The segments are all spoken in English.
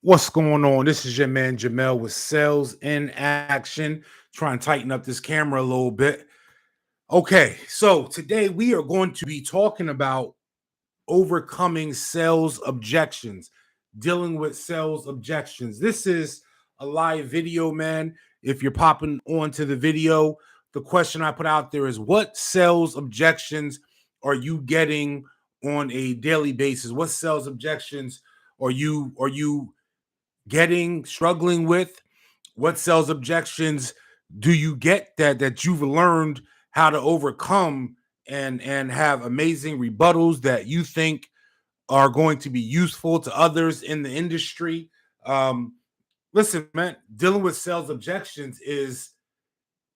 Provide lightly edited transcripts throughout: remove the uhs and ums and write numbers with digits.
What's going on? This is your man Jamel with Sales in Action. Try and tighten up this camera a little bit. Okay, so today we are going to be talking about overcoming sales objections, dealing with sales objections. This is a live video, man. If you're popping onto the video, the question I put out there is what sales objections are you getting on a daily basis? What sales objections are you struggling with? What sales objections do you get that you've learned how to overcome and have amazing rebuttals that you think are going to be useful to others in the industry? um Listen, man, dealing with sales objections is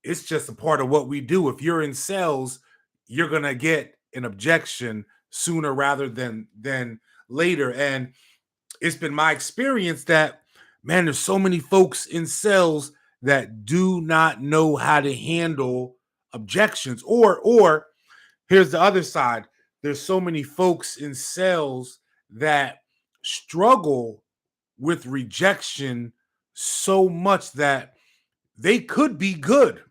it's just a part of what we do. If you're in sales, you're gonna get an objection sooner rather than later. And it's been my experience that, man, there's so many folks in sales that do not know how to handle objections. Or here's the other side. There's so many folks in sales that struggle with rejection so much that they could be good,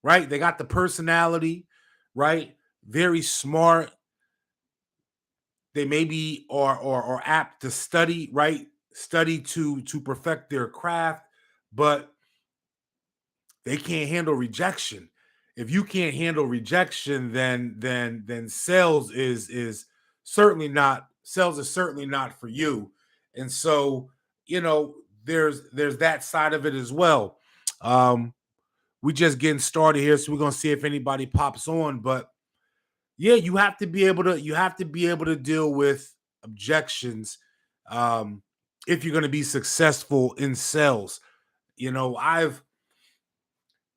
right? They got the personality, right? Very smart. They maybe are apt to study, right? Study to perfect their craft, but they can't handle rejection. If you can't handle rejection, then sales is certainly not for you. And so, you know, there's that side of it as well. Um, we just getting started here, so we're gonna see if anybody pops on. But yeah, you have to be able to deal with objections, um, if you're going to be successful in sales. You know, I've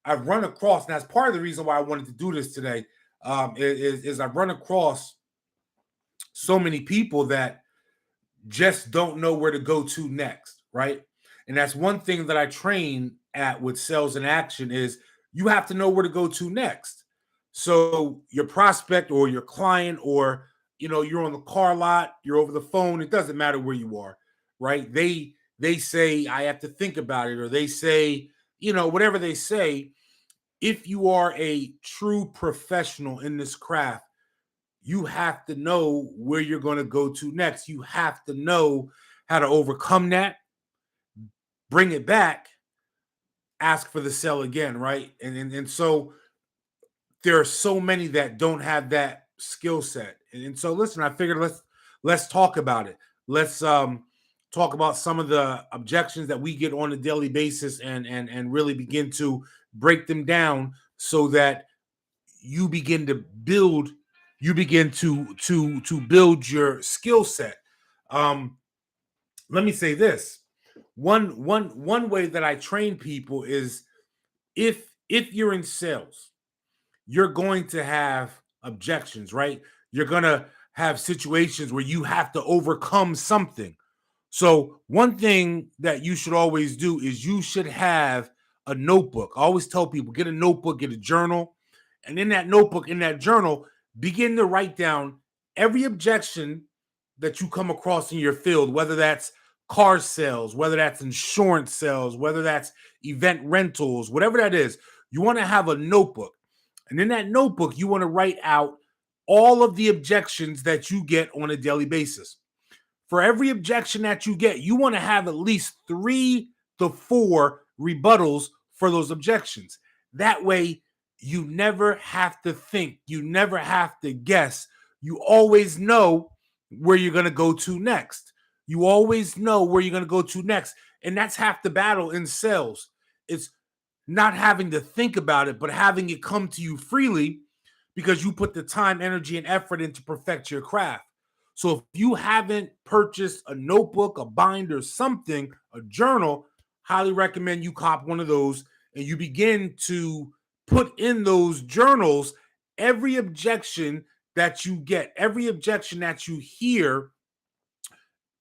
run across, and that's part of the reason why I wanted to do this today. Is I've run across so many people that just don't know where to go to next, right? And that's one thing that I train at with sales in action is you have to know where to go to next. So your prospect or your client, or you're on the car lot, you're over the phone, it doesn't matter where you are, right? They say I have to think about it, or they say, whatever they say. If you are a true professional in this craft, you have to know where you're going to go to next. You have to know how to overcome that, bring it back, ask for the sell again, right? And so there are so many that don't have that skill set. And so listen, I figured let's talk about it. Let's talk about some of the objections that we get on a daily basis, and really begin to break them down so that you begin to build to build your skill set. Um, Let me say this. One way that I train people is, if you're in sales, you're going to have objections, right? You're going to have situations where you have to overcome something. So, one thing that you should always do is you should have a notebook. I always tell people, get a notebook, get a journal, and in that notebook, in that journal, begin to write down every objection that you come across in your field, whether that's car sales, whether that's insurance sales, whether that's event rentals, whatever that is. You want to have a notebook. And in that notebook, you want to write out all of the objections that you get on a daily basis. For every objection that you get, you want to have at least 3 to 4 rebuttals for those objections. That way, you never have to think, you never have to guess. You always know where you're going to go to next. You always know where you're going to go to next. And that's half the battle in sales. It's not having to think about it, but having it come to you freely because you put the time, energy, and effort in to perfect your craft. So if you haven't purchased a notebook, a binder, something, a journal, highly recommend you cop one of those and you begin to put in those journals every objection that you get, every objection that you hear,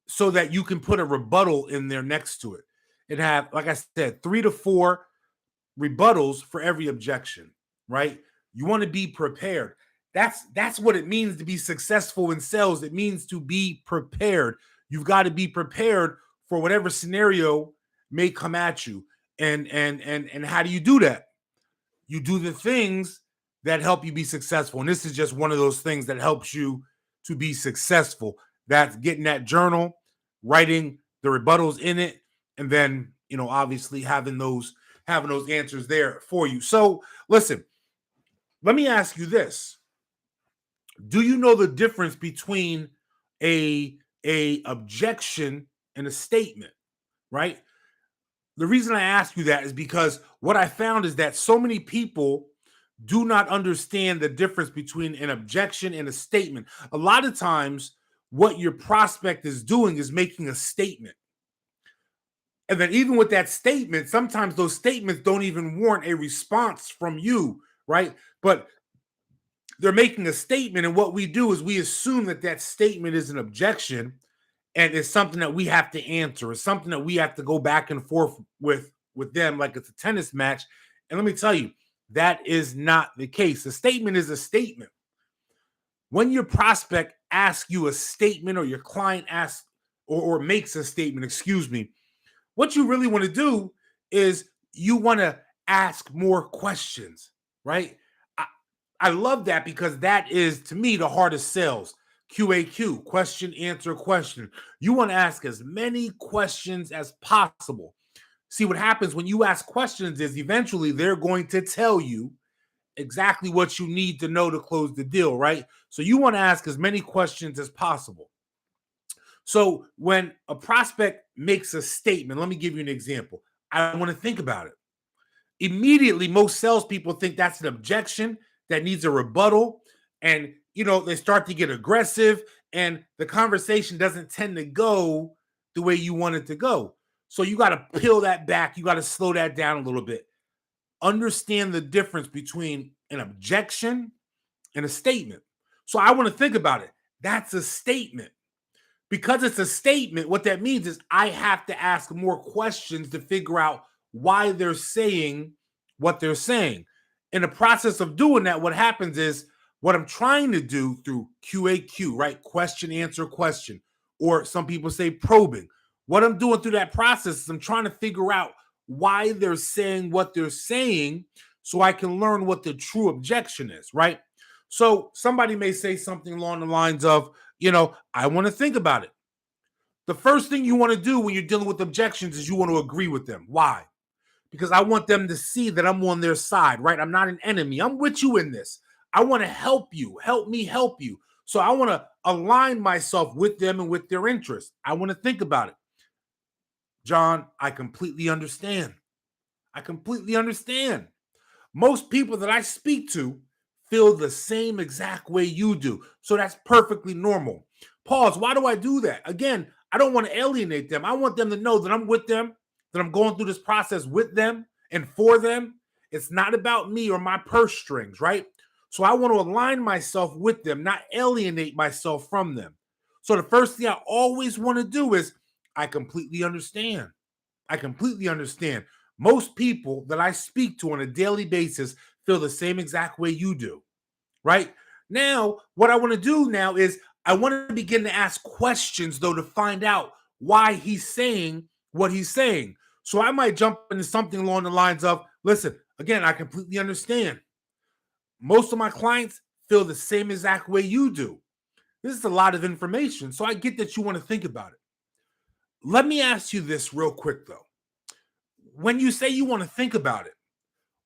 so that you can put a rebuttal in there next to it and have, like I said, 3 to 4 rebuttals for every objection, right? You want to be prepared. That's what it means to be successful in sales. It means to be prepared. You've got to be prepared for whatever scenario may come at you. And how do you do that? You do the things that help you be successful. And this is just one of those things that helps you to be successful. That's getting that journal, writing the rebuttals in it, and then, obviously having those answers there for you. So listen, let me ask you this. Do you know the difference between a objection and a statement, right? The reason I ask you that is because what I found is that so many people do not understand the difference between an objection and a statement. A lot of times, what your prospect is doing is making a statement. And then even with that statement, sometimes those statements don't even warrant a response from you, right? But they're making a statement, and what we do is we assume that that statement is an objection, and it's something that we have to answer. It's something that we have to go back and forth with them like it's a tennis match. And let me tell you, that is not the case. A statement is a statement. When your prospect asks you a statement, or your client asks or makes a statement, excuse me, what you really want to do is you want to ask more questions, right? I love that, because that is, to me, the hardest sales. QAQ, question, answer, question. You want to ask as many questions as possible. See, what happens when you ask questions is eventually they're going to tell you exactly what you need to know to close the deal, right? So you want to ask as many questions as possible. So when a prospect makes a statement, let me give you an example. I want to think about it. Immediately, most salespeople think that's an objection that needs a rebuttal. And, they start to get aggressive, and the conversation doesn't tend to go the way you want it to go. So you got to peel that back. You got to slow that down a little bit. Understand the difference between an objection and a statement. So I want to think about it. That's a statement. Because it's a statement, what that means is I have to ask more questions to figure out why they're saying what they're saying. In the process of doing that, what happens is, what I'm trying to do through QAQ, right? Question, answer, question. Or some people say probing. What I'm doing through that process is I'm trying to figure out why they're saying what they're saying, so I can learn what the true objection is, right? So somebody may say something along the lines of, I want to think about it. The first thing you want to do when you're dealing with objections is you want to agree with them. Why? Because I want them to see that I'm on their side, right? I'm not an enemy. I'm with you in this. I want to help you. Help me help you. So I want to align myself with them and with their interests. I want to think about it. John, I completely understand. I completely understand. Most people that I speak to feel the same exact way you do. So that's perfectly normal. Pause. Why do I do that? Again, I don't want to alienate them. I want them to know that I'm with them, that I'm going through this process with them and for them. It's not about me or my purse strings, right? So I want to align myself with them, not alienate myself from them. So the first thing I always want to do is, I completely understand. I completely understand. Most people that I speak to on a daily basis feel the same exact way you do, right? Now, what I want to do now is I want to begin to ask questions, though, to find out why he's saying what he's saying. So I might jump into something along the lines of, listen, again, I completely understand. Most of my clients feel the same exact way you do. This is a lot of information, so I get that you want to think about it. Let me ask you this real quick, though. When you say you want to think about it,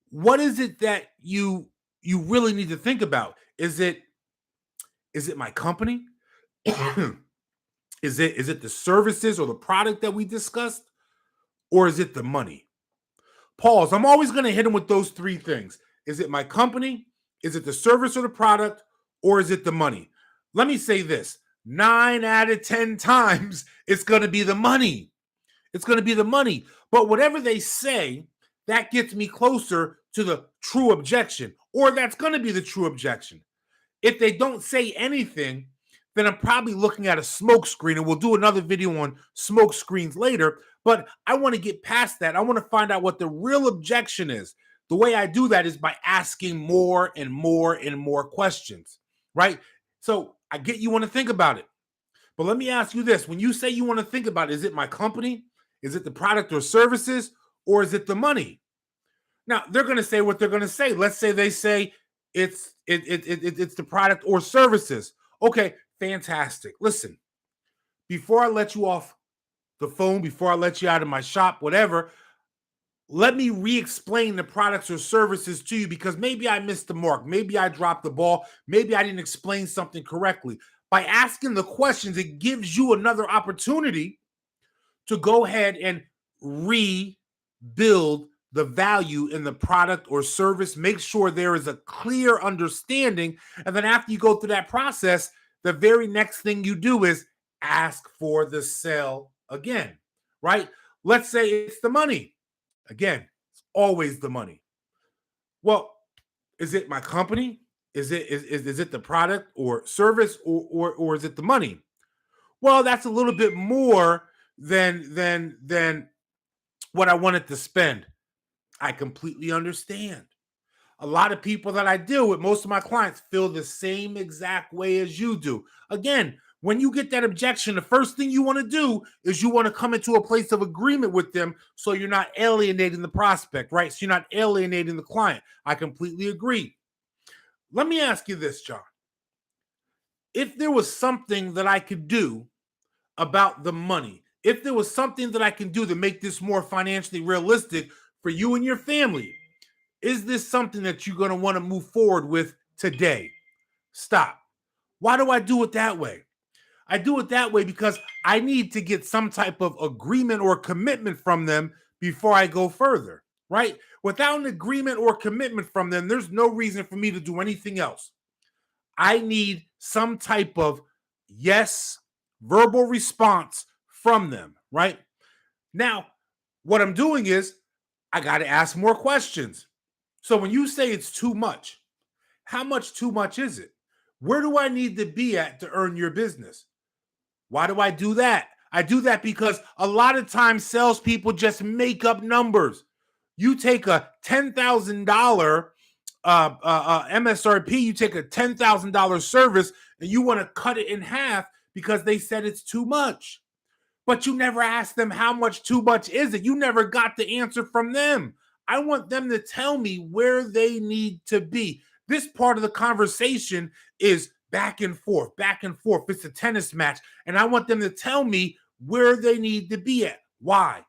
what is it that you really need to think about? Is it my company? Is it the services or the product that we discussed? Or is it the money? Pause. I'm always going to hit them with those three things. Is it my company? Is it the service or the product? Or is it the money? Let me say this. 9 out of 10 times, it's going to be the money. It's going to be the money. But whatever they say, that gets me closer to the true objection, or that's going to be the true objection. If they don't say anything, then I'm probably looking at a smoke screen, and we'll do another video on smoke screens later. But I want to get past that. I want to find out what the real objection is. The way I do that is by asking more and more and more questions, right? So I get you want to think about it. But let me ask you this. When you say you want to think about, is it my company? Is it the product or services? Or is it the money? Now, they're going to say what they're going to say. Let's say they say it's the product or services. Okay, fantastic. Listen, before I let you off the phone, before I let you out of my shop, whatever, let me re-explain the products or services to you, because maybe I missed the mark. Maybe I dropped the ball. Maybe I didn't explain something correctly. By asking the questions, it gives you another opportunity to go ahead and rebuild the value in the product or service. Make sure there is a clear understanding. And then after you go through that process, the very next thing you do is ask for the sale again, right? Let's say it's the money. Again, it's always the money. Well, is it my company? Is it the product or service, or is it the money? Well, that's a little bit more than what I wanted to spend. I completely understand. A lot of people that I deal with, most of my clients, feel the same exact way as you do. Again, when you get that objection, the first thing you want to do is you want to come into a place of agreement with them, so you're not alienating the prospect, right? So you're not alienating the client. I completely agree. Let me ask you this, John. If there was something that I could do about the money, if there was something that I can do to make this more financially realistic for you and your family, is this something that you're going to want to move forward with today? Stop. Why do I do it that way? I do it that way because I need to get some type of agreement or commitment from them before I go further, right? Without an agreement or commitment from them, there's no reason for me to do anything else. I need some type of yes, verbal response from them, right? Now, what I'm doing is I got to ask more questions. So when you say it's too much, how much too much is it? Where do I need to be at to earn your business? Why do I do that? I do that because a lot of times salespeople just make up numbers. You take a $10,000 MSRP, you take a $10,000 service, and you want to cut it in half because they said it's too much. But you never asked them how much too much is it. You never got the answer from them. I want them to tell me where they need to be. This part of the conversation is back and forth, back and forth. It's a tennis match. And I want them to tell me where they need to be at. Why?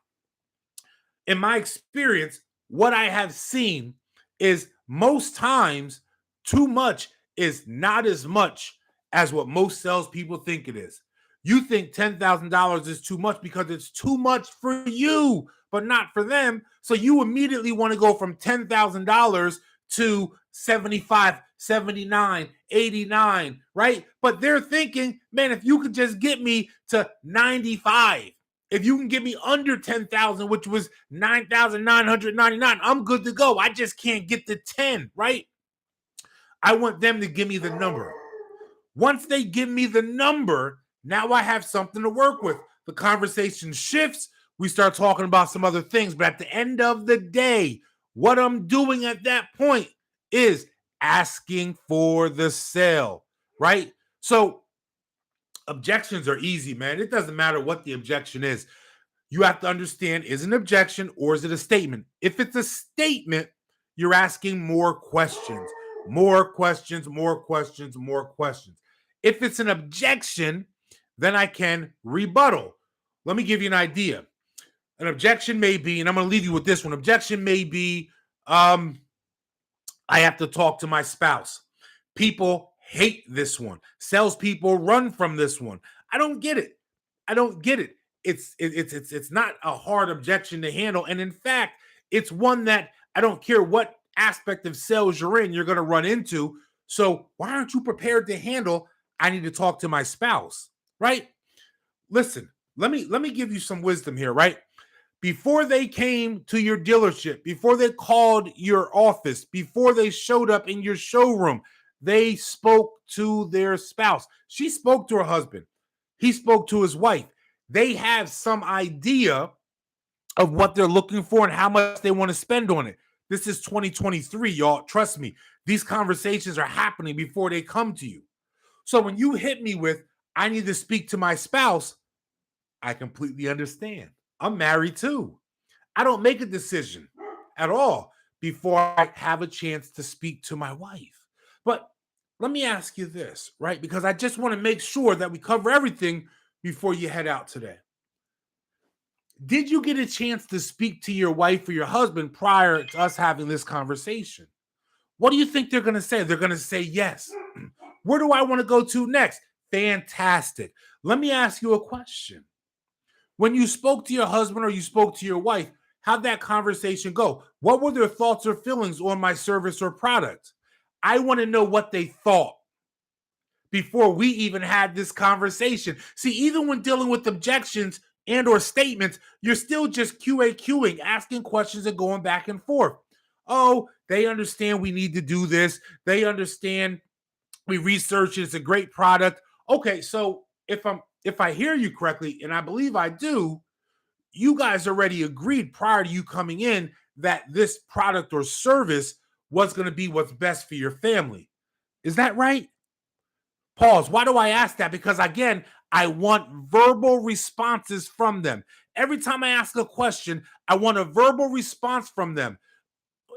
In my experience, what I have seen is most times too much is not as much as what most salespeople think it is. You think $10,000 is too much because it's too much for you, but not for them. So you immediately want to go from $10,000 to 75, 79, 89, right? But they're thinking, man, if you could just get me to 95, if you can get me under 10,000, which was 9,999, I'm good to go. I just can't get to 10, right? I want them to give me the number. Once they give me the number, now I have something to work with. The conversation shifts. We start talking about some other things. But at the end of the day, what I'm doing at that point is asking for the sale, right? So objections are easy, man. It doesn't matter what the objection is. You have to understand, is it an objection or is it a statement? If it's a statement, you're asking more questions, more questions, more questions, more questions. If it's an objection, then I can rebuttal. Let me give you an idea. An objection may be, and I'm going to leave you with this one. Objection may be, I have to talk to my spouse. People hate this one. Salespeople run from this one. I don't get it. I don't get it. It's not a hard objection to handle. And in fact, it's one that I don't care what aspect of sales you're in, you're going to run into. So why aren't you prepared to handle, I need to talk to my spouse, right? Listen, let me give you some wisdom here, right? Before they came to your dealership, before they called your office, before they showed up in your showroom, they spoke to their spouse. She spoke to her husband. He spoke to his wife. They have some idea of what they're looking for and how much they want to spend on it. This is 2023, y'all. Trust me. These conversations are happening before they come to you. So when you hit me with, I need to speak to my spouse. I completely understand. I'm married too. I don't make a decision at all before I have a chance to speak to my wife. But let me ask you this, right? Because I just want to make sure that we cover everything before you head out today. Did you get a chance to speak to your wife or your husband prior to us having this conversation? What do you think they're going to say? They're going to say yes. Where do I want to go to next? Fantastic. Let me ask you a question. When you spoke to your husband or you spoke to your wife, how'd that conversation go? What were their thoughts or feelings on my service or product? I want to know what they thought before we even had this conversation. See, even when dealing with objections and or statements, you're still just QAQing, asking questions and going back and forth. Oh, they understand we need to do this. They understand we research it's a great product. Okay, so if I hear you correctly, and I believe I do, you guys already agreed prior to you coming in that this product or service was going to be what's best for your family. Is that right? Pause. Why do I ask that? Because again, I want verbal responses from them. Every time I ask a question, I want a verbal response from them.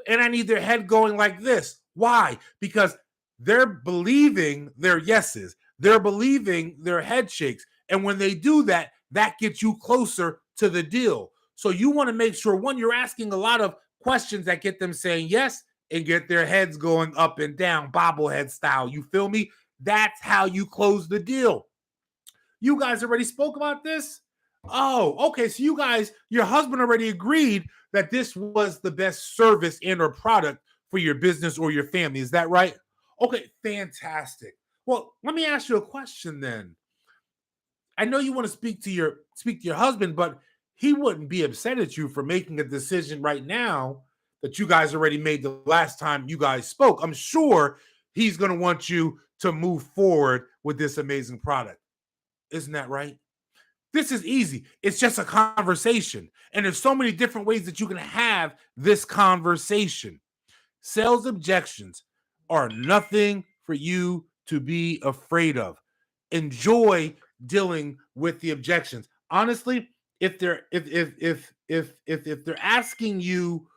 And I need their head going like this. Why? Because they're believing their yeses, they're believing their head shakes. And when they do that, that gets you closer to the deal. So you want to make sure, one, you're asking a lot of questions that get them saying yes and get their heads going up and down, bobblehead style. You feel me? That's how you close the deal. You guys already spoke about this? Oh, okay. So you guys, your husband already agreed that this was the best service and or product for your business or your family. Is that right? Okay, fantastic. Well, let me ask you a question then. I know you want to speak to your husband, but he wouldn't be upset at you for making a decision right now that you guys already made the last time you guys spoke. I'm sure he's going to want you to move forward with this amazing product. Isn't that right? This is easy. It's just a conversation. And there's so many different ways that you can have this conversation. Sales objections are nothing for you to be afraid of. Enjoy dealing with the objections. Honestly, if they're asking you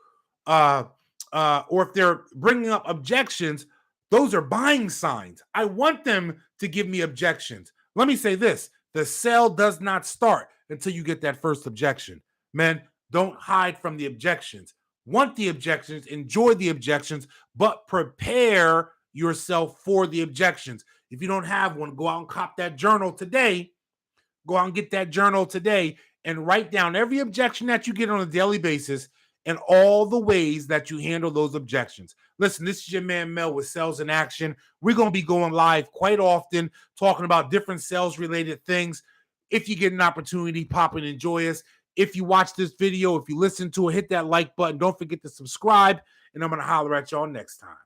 or if they're bringing up objections, those are buying signs. I want them to give me objections. Let me say this: the sale does not start until you get that first objection. Man, don't hide from the objections. Want the objections, enjoy the objections, but prepare yourself for the objections. If you don't have one, go out and cop that journal today. Go out and get that journal today and write down every objection that you get on a daily basis and all the ways that you handle those objections. Listen, this is your man Mel with Sales in Action. We're going to be going live quite often, talking about different sales related things. If you get an opportunity, pop and enjoy us. If you watch this video, if you listen to it, hit that like button. Don't forget to subscribe, and I'm going to holler at y'all next time.